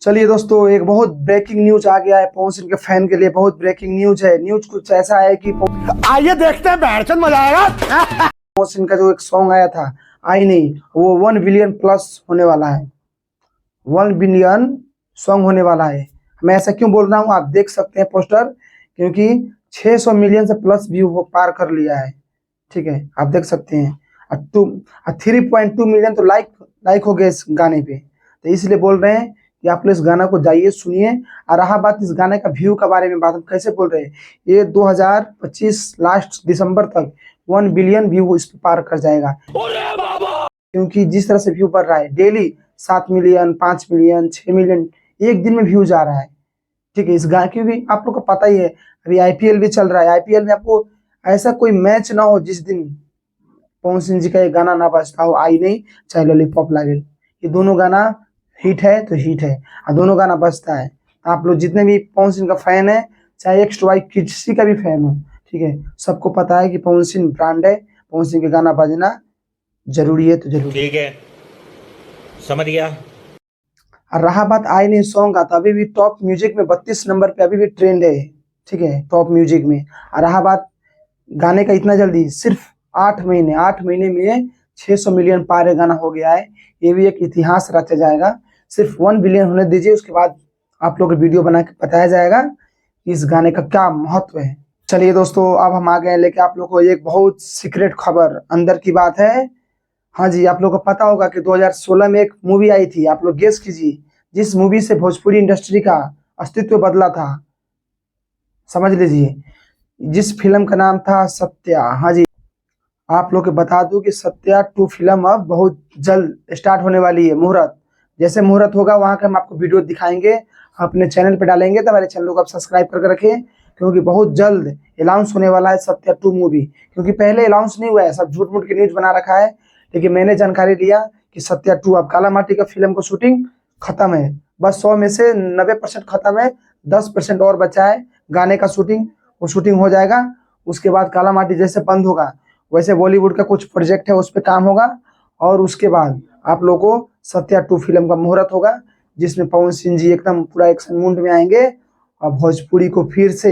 चलिए दोस्तों, एक बहुत ब्रेकिंग न्यूज आ गया है। पवन सिंह के फैन के लिए बहुत ब्रेकिंग न्यूज है। न्यूज कुछ ऐसा है कि आइए देखते हैं, बैठचंद मजा आएगा। पवन सिंह का जो एक सॉन्ग आया था आई नहीं, वो 1 बिलियन प्लस होने वाला है। 1 बिलियन सॉन्ग होने वाला है। मैं ऐसा क्यों बोल रहा हूँ, आप देख सकते हैं पोस्टर, क्योंकि 600 मिलियन से प्लस व्यू वो पार कर लिया है। ठीक है, आप देख सकते हैं। 3.2 मिलियन तो लाइक हो गए इस गाने पे। तो इसलिए बोल रहे हैं कि आप लोग इस गाना को जाइए सुनिए। और रहा बात इस गाने का व्यू के बारे में, बात हम कैसे बोल रहे हैं, ये 2025 लास्ट दिसंबर तक 1 बिलियन व्यू इस पे पार कर जाएगा। क्योंकि जिस तरह से व्यू बढ़ रहा है डेली, 7 मिलियन, 5 मिलियन, 6 मिलियन एक दिन में व्यू जा रहा है। ठीक है, इस गाने क्योंकि आप लोग को पता ही है, अभी आईपीएल भी चल रहा है। आईपीएल में आपको ऐसा कोई मैच ना हो जिस दिन पवन सिंह जी का ये गाना ना बजता हो। आई नहीं, चाहे लॉलीपॉप लागेल, ये दोनों गाना हिट है तो हिट है, और दोनों गाना बजता है। आप लोग जितने भी पवन सिंह का फैन है, चाहे एक्स वाई किसी का भी फैन हो, ठीक है, सबको पता है कि पवन सिंह ब्रांड है। पवन सिंह के गाना बजना जरूरी है तो जरूरी। ठीक है, समझ गया। और रहा बात आई नहीं सॉन्ग का, तो अभी भी टॉप म्यूजिक में 32 नंबर पे अभी भी ट्रेंड है। ठीक है, टॉप म्यूजिक में। और रहा बात गाने का, इतना जल्दी सिर्फ 8 महीने में 600 मिलियन पार गाना हो गया है। ये भी एक इतिहास रचा जाएगा। सिर्फ 1 बिलियन होने दीजिए, उसके बाद आप लोग वीडियो बना के बताया जाएगा कि इस गाने का क्या महत्व है। चलिए दोस्तों, अब हम आ गए लेके आप लोग को एक बहुत सीक्रेट खबर, अंदर की बात है। हाँ जी, आप लोग को पता होगा कि 2016 में एक मूवी आई थी, आप लोग गेस कीजिए, जिस मूवी से भोजपुरी इंडस्ट्री का अस्तित्व बदला था। समझ लीजिए, जिस फिल्म का नाम था सत्या। हाँ जी, आप लोग को बता दूं कि सत्या 2 फिल्म अब बहुत जल्द स्टार्ट होने वाली है। मुहूर्त, जैसे मुहूर्त होगा वहां का हम आपको वीडियो दिखाएंगे, अपने चैनल पे डालेंगे। तो हमारे चैनल को आप सब्सक्राइब करके रखें, क्योंकि बहुत जल्द अनाउंस होने वाला है सत्या 2 मूवी। क्योंकि पहले अनाउंस नहीं हुआ है, सब झूठ मूठ की न्यूज बना रखा है। लेकिन मैंने जानकारी लिया कि सत्या 2 अब काला माटी का फिल्म को शूटिंग खत्म है। बस 100 में से 90% खत्म है, 10% और बचा है गाने का शूटिंग। वो शूटिंग हो जाएगा, उसके बाद काला माटी जैसे बंद होगा, वैसे बॉलीवुड का कुछ प्रोजेक्ट है उस पर काम होगा। और उसके बाद आप लोगों को सत्या 2 फिल्म का मुहूर्त होगा, जिसमें पवन सिंह जी एकदम पूरा एक्शन मूड में आएंगे और भोजपुरी को फिर से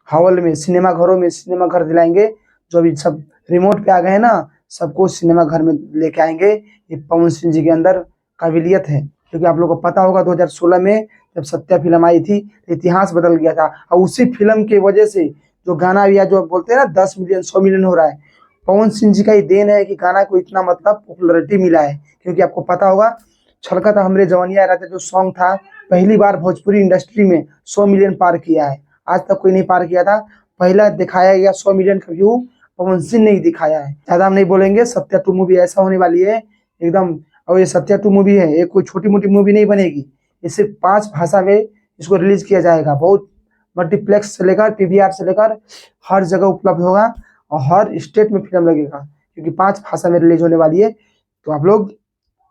हॉल में, सिनेमा घरों में सिनेमा घर दिलाएंगे। जो अभी सब रिमोट पे आ गए हैं ना, सबको सिनेमा घर में लेके आएंगे। ये पवन सिंह जी के अंदर काबिलियत है। क्योंकि आप लोगों को पता होगा 2016 में जब सत्या फिल्म आई थी, तो इतिहास बदल गया था। और उसी फिल्म की वजह से जो गाना या जो बोलते हैं ना 10 मिलियन 100 मिलियन हो रहा है, पवन सिंह जी का ही देन है कि गाना को इतना मतलब पॉपुलरिटी मिला है। क्योंकि आपको पता होगा छलकता हमरे जवानिया रात जो सॉन्ग था, पहली बार भोजपुरी इंडस्ट्री में 100 मिलियन पार किया है। आज तक कोई नहीं पार किया था। पहला दिखाया गया 100 मिलियन का व्यू पवन सिंह ने ही दिखाया है। ज्यादा हम नहीं बोलेंगे, सत्या 2 मूवी ऐसा होने वाली है एकदम। और ये सत्या 2 मूवी है, ये कोई छोटी मोटी मूवी नहीं बनेगी। ये सिर्फ 5 भाषा में इसको रिलीज किया जाएगा। बहुत मल्टीप्लेक्स से लेकर पीवीआर से लेकर हर जगह उपलब्ध होगा, और हर स्टेट में फिल्म लगेगा, क्योंकि 5 भाषा में रिलीज होने वाली है। तो आप लोग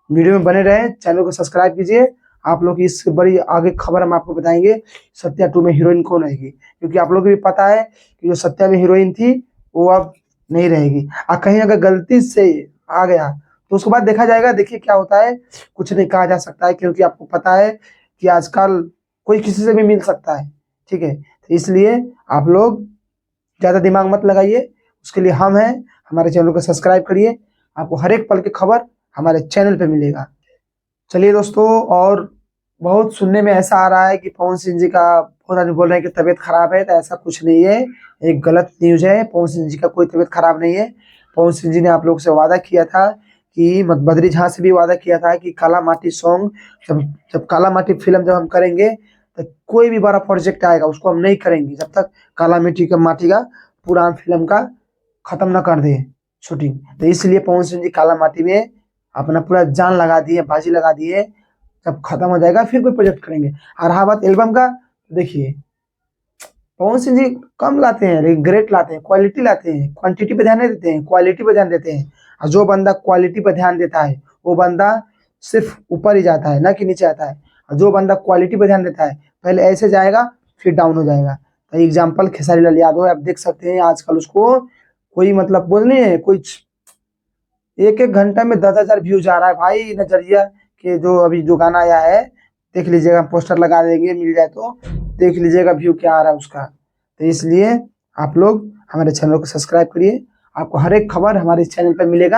वीडियो में बने रहें, चैनल को सब्सक्राइब कीजिए। आप लोग की इससे बड़ी आगे खबर हम आपको बताएंगे, सत्या 2 में हीरोइन कौन रहेगी। क्योंकि आप लोग को भी पता है कि जो सत्या में हीरोइन थी वो अब नहीं रहेगी। और कहीं अगर गलती से आ गया तो उसके बाद देखा जाएगा। देखिए क्या होता है, कुछ नहीं कहा जा सकता है, क्योंकि आपको पता है कि आजकल कोई किसी से भी मिल सकता है। ठीक है, तो इसलिए आप लोग ज्यादा दिमाग मत लगाइए। उसके लिए हम हैं, हमारे चैनल को सब्सक्राइब करिए, आपको हर एक पल की खबर हमारे चैनल पे मिलेगा। चलिए दोस्तों, और बहुत सुनने में ऐसा आ रहा है कि पवन सिंह जी का, बहुत आदमी बोल रहे हैं कि तबीयत खराब है। तो ऐसा कुछ नहीं है, एक गलत न्यूज है। पवन सिंह जी का कोई तबीयत खराब नहीं है। पवन सिंह जी ने आप लोग से वादा किया था कि बद्री झा से भी वादा किया था कि काला माटी सॉन्ग, जब काला माटी फिल्म जब हम करेंगे, तो कोई भी बड़ा प्रोजेक्ट आएगा उसको हम नहीं करेंगे जब तक काला माटी का पूरा फिल्म का खत्म ना कर दे शूटिंग। तो इसलिए पवन सिंह जी काला माटी में अपना पूरा जान लगा दिए, बाजी लगा दिए। जब खत्म हो जाएगा फिर कोई प्रोजेक्ट करेंगे। और रहा बात एल्बम का, देखिए पवन सिंह जी कम लाते हैं लेकिन ग्रेट लाते हैं, क्वालिटी लाते हैं। क्वांटिटी पे ध्यान नहीं देते हैं, क्वालिटी पे ध्यान देते हैं। और जो बंदा क्वालिटी पे ध्यान देता है वो बंदा सिर्फ ऊपर ही जाता है, ना कि नीचे आता है। और जो बंदा क्वालिटी पे ध्यान देता है पहले ऐसे जाएगा फिर डाउन हो जाएगा। तो एग्जाम्पल खेसारी लाल यादव है, आप देख सकते हैं आजकल उसको कोई मतलब बोलने है, कोई एक एक घंटा में 10,000 व्यूज आ रहा है भाई। नजरिया के जो अभी जो गाना आया है देख लीजिएगा, पोस्टर लगा देंगे, मिल जाए तो देख लीजिएगा व्यू क्या आ रहा है उसका। तो इसलिए आप लोग हमारे चैनल को सब्सक्राइब करिए, आपको हर एक खबर हमारे इस चैनल पर मिलेगा।